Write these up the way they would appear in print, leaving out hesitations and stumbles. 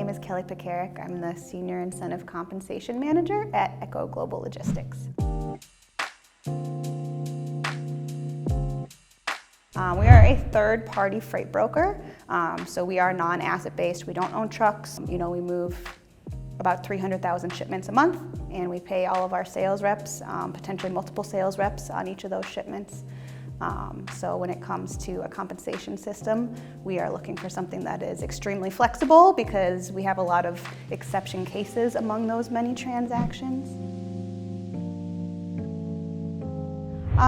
name is Kelly Pekarik. I'm the Senior Incentive Compensation Manager at Echo Global Logistics. We are a third-party freight broker, so we are non-asset-based. We don't own trucks. We move about 300,000 shipments a month, and we pay all of our sales reps, potentially multiple sales reps on each of those shipments. So when it comes to a compensation system, we are looking for something that is extremely flexible because we have a lot of exception cases among those many transactions.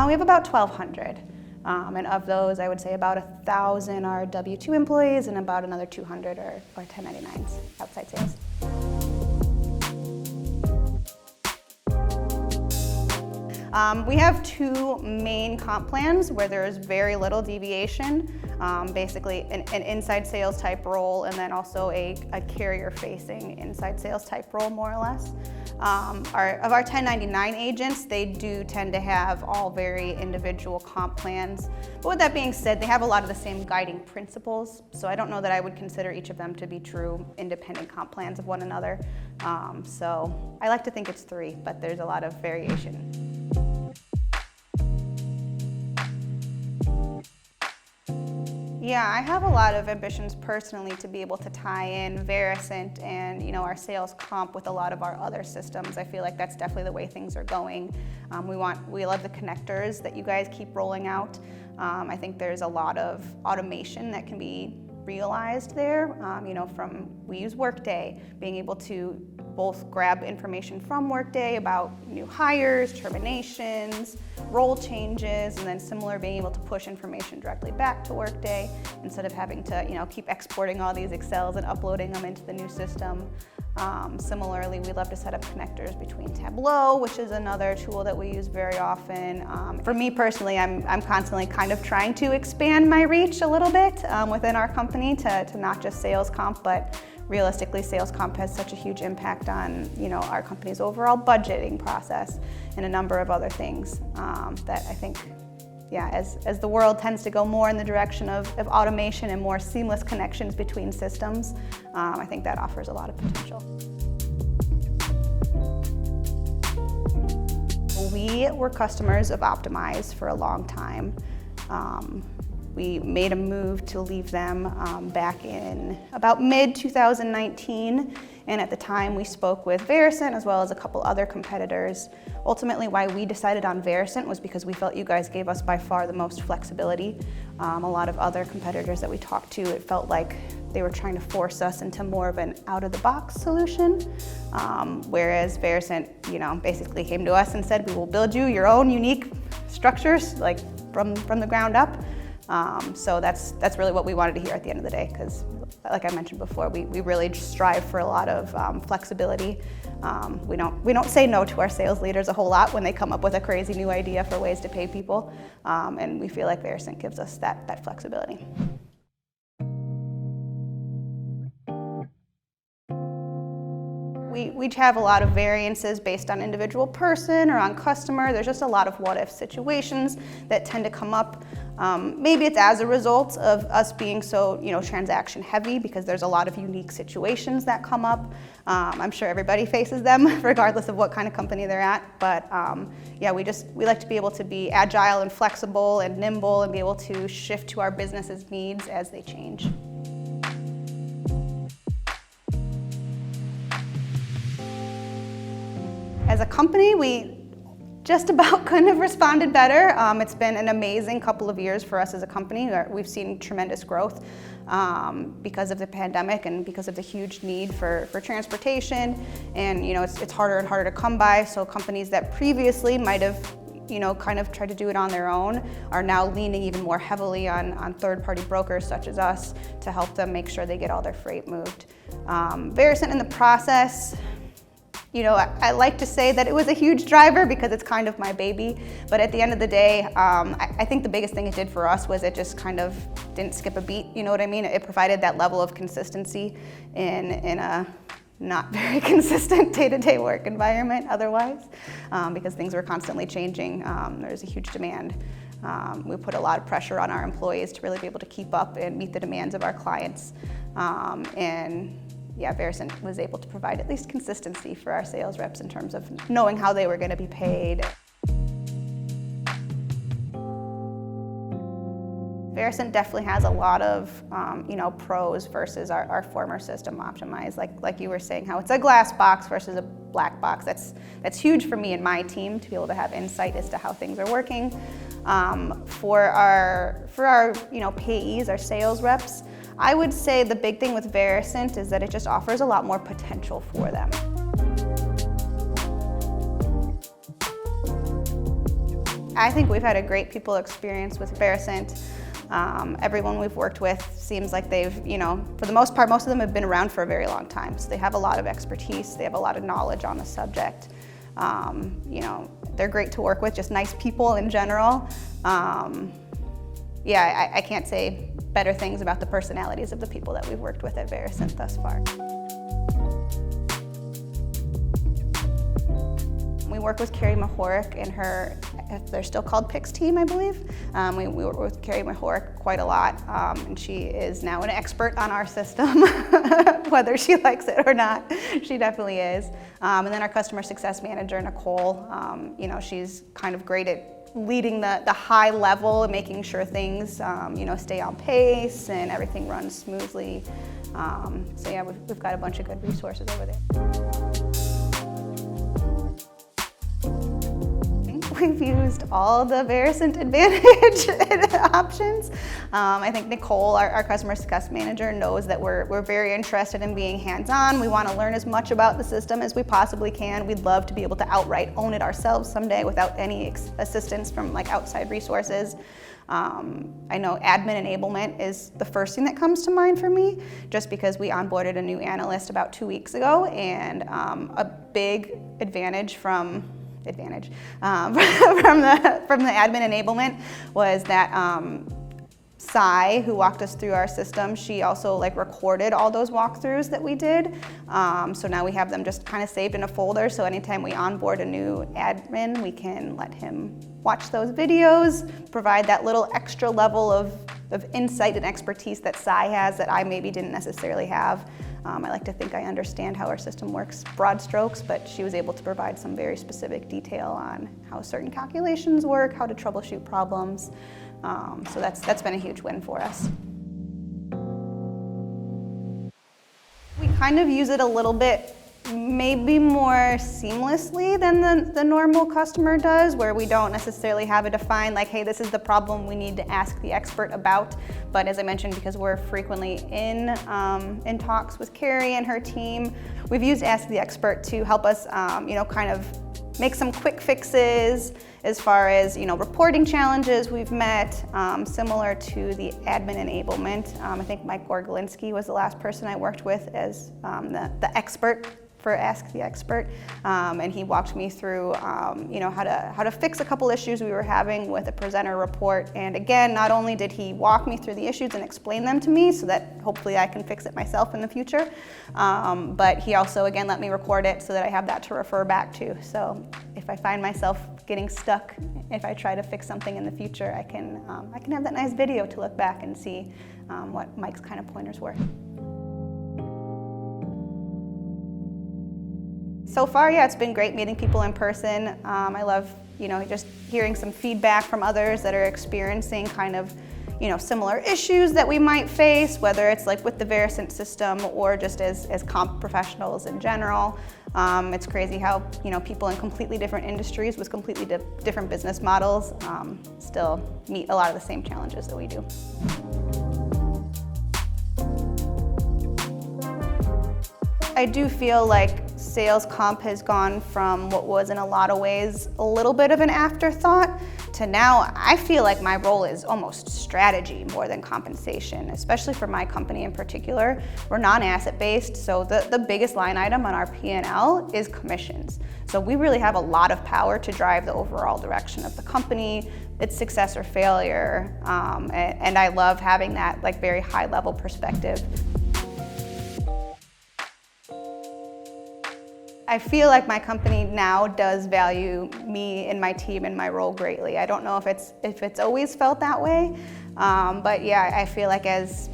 We have about 1,200. And of those, I would say about 1,000 are W-2 employees and about another 200 are 1099s, outside sales. We have two main comp plans where there is very little deviation, basically an inside sales type role and then also a carrier-facing inside sales type role, more or less. Of our 1099 agents, they do tend to have all very individual comp plans. But with that being said, they have a lot of the same guiding principles, so I don't know that I would consider each of them to be true independent comp plans of one another. So I like to think it's three, but there's a lot of variation. Yeah, I have a lot of ambitions personally to be able to tie in Varicent and our sales comp with a lot of our other systems. I feel like that's definitely the way things are going. We love the connectors that you guys keep rolling out. I think there's a lot of automation that can be realized there. We use Workday, being able to both grab information from Workday about new hires, terminations, role changes, and then similar being able to push information directly back to Workday instead of having to keep exporting all these Excels and uploading them into the new system. Similarly, we love to set up connectors between Tableau, which is another tool that we use very often. For me personally, I'm constantly kind of trying to expand my reach a little bit within our company to not just sales comp, but realistically, sales comp has such a huge impact on our company's overall budgeting process and a number of other things that I think, as the world tends to go more in the direction of automation and more seamless connections between systems, I think that offers a lot of potential. We were customers of Optimize for a long time. We made a move to leave them back in about mid-2019, and at the time we spoke with Varicent as well as a couple other competitors. Ultimately, why we decided on Varicent was because we felt you guys gave us by far the most flexibility. A lot of other competitors that we talked to, it felt like they were trying to force us into more of an out-of-the-box solution, whereas Varicent, basically came to us and said, we will build you your own unique structures, like from the ground up. So that's really what we wanted to hear at the end of the day, because like I mentioned before, we really strive for a lot of flexibility. We don't say no to our sales leaders a whole lot when they come up with a crazy new idea for ways to pay people, and we feel like Varicent gives us that flexibility. We have a lot of variances based on individual person or on customer. There's just a lot of what-if situations that tend to come up. Maybe it's as a result of us being so, transaction heavy, because there's a lot of unique situations that come up. I'm sure everybody faces them regardless of what kind of company they're at. But we like to be able to be agile and flexible and nimble and be able to shift to our business's needs as they change. As a company, we just about couldn't have responded better. It's been an amazing couple of years for us as a company. We've seen tremendous growth because of the pandemic and because of the huge need for transportation. And it's harder and harder to come by. So companies that previously might have kind of tried to do it on their own are now leaning even more heavily on third-party brokers such as us to help them make sure they get all their freight moved. Varicent in the process, I like to say that it was a huge driver because it's kind of my baby, but at the end of the day, I think the biggest thing it did for us was it just kind of didn't skip a beat, you know what I mean? It provided that level of consistency in a not very consistent day-to-day work environment otherwise, because things were constantly changing. There's a huge demand. We put a lot of pressure on our employees to really be able to keep up and meet the demands of our clients. And yeah, Varicent was able to provide at least consistency for our sales reps in terms of knowing how they were going to be paid. Varicent definitely has a lot of pros versus our former system, Optimize. Like you were saying, how it's a glass box versus a black box. That's huge for me and my team to be able to have insight as to how things are working. For our payees, our sales reps, I would say the big thing with Varicent is that it just offers a lot more potential for them. I think we've had a great people experience with Varicent. Everyone we've worked with seems like they've, for the most part, most of them have been around for a very long time. So they have a lot of expertise, they have a lot of knowledge on the subject. They're great to work with, just nice people in general. I can't say better things about the personalities of the people that we've worked with at Varicent thus far. We work with Carrie Mahoric and her, they're still called PIX team, I believe. We work with Carrie Mahoric quite a lot, and she is now an expert on our system, whether she likes it or not. She definitely is. And then our customer success manager, Nicole, she's kind of great at leading the high level and making sure things, stay on pace and everything runs smoothly. So yeah, we've got a bunch of good resources over there. We've used all the Varicent Advantage options. I think Nicole, our customer success manager, knows that we're very interested in being hands-on. We want to learn as much about the system as we possibly can. We'd love to be able to outright own it ourselves someday without any assistance from outside resources. I know admin enablement is the first thing that comes to mind for me, just because we onboarded a new analyst about 2 weeks ago, and a big advantage from the admin enablement was that Sai, who walked us through our system, she also recorded all those walkthroughs that we did. So now we have them just kind of saved in a folder, so anytime we onboard a new admin, we can let him watch those videos, provide that little extra level of insight and expertise that Sai has that I maybe didn't necessarily have. I like to think I understand how our system works, broad strokes, but she was able to provide some very specific detail on how certain calculations work, how to troubleshoot problems. So that's been a huge win for us. We kind of use it a little bit, maybe more seamlessly than the normal customer does, where we don't necessarily have a defined, hey, this is the problem we need to ask the expert about. But as I mentioned, because we're frequently in talks with Carrie and her team, we've used Ask the Expert to help us, kind of make some quick fixes as far as, reporting challenges we've met, similar to the admin enablement. I think Mike Gorgolinski was the last person I worked with as the expert for Ask the Expert, and he walked me through how to fix a couple issues we were having with a presenter report. And again, not only did he walk me through the issues and explain them to me so that hopefully I can fix it myself in the future, but he also again let me record it so that I have that to refer back to. So if I find myself getting stuck, if I try to fix something in the future, I can have that nice video to look back and see what Mike's kind of pointers were. So far, yeah, it's been great meeting people in person. I love, just hearing some feedback from others that are experiencing kind of, similar issues that we might face, whether it's with the Varicent system or just as comp professionals in general. It's crazy how, people in completely different industries with completely different business models still meet a lot of the same challenges that we do. I do feel like sales comp has gone from what was in a lot of ways a little bit of an afterthought to now I feel like my role is almost strategy more than compensation, especially for my company in particular. We're non-asset based, so the biggest line item on our P&L is commissions. So we really have a lot of power to drive the overall direction of the company, its success or failure, and I love having that very high level perspective. I feel like my company now does value me and my team and my role greatly. I don't know if it's always felt that way, but yeah, I feel like as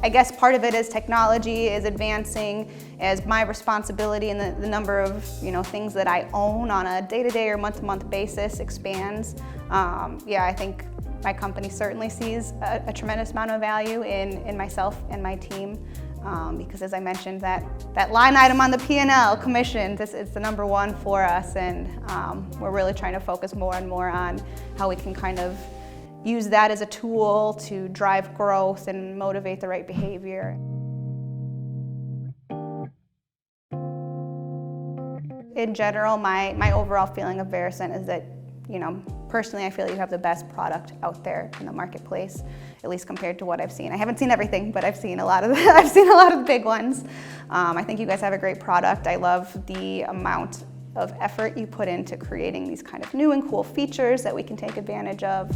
I guess part of it is technology is advancing, as my responsibility and the number of things that I own on a day-to-day or month-to-month basis expands. Yeah, I think my company certainly sees a tremendous amount of value in myself and my team. Because as I mentioned, that line item on the P&L, commissions, it's the number one for us, and we're really trying to focus more and more on how we can kind of use that as a tool to drive growth and motivate the right behavior. In general, my overall feeling of Varicent is that, personally I feel you have the best product out there in the marketplace, at least compared to what I've seen. I haven't seen everything, but I've seen a lot of the big ones. I think you guys have a great product. I love the amount of effort you put into creating these kind of new and cool features that we can take advantage of.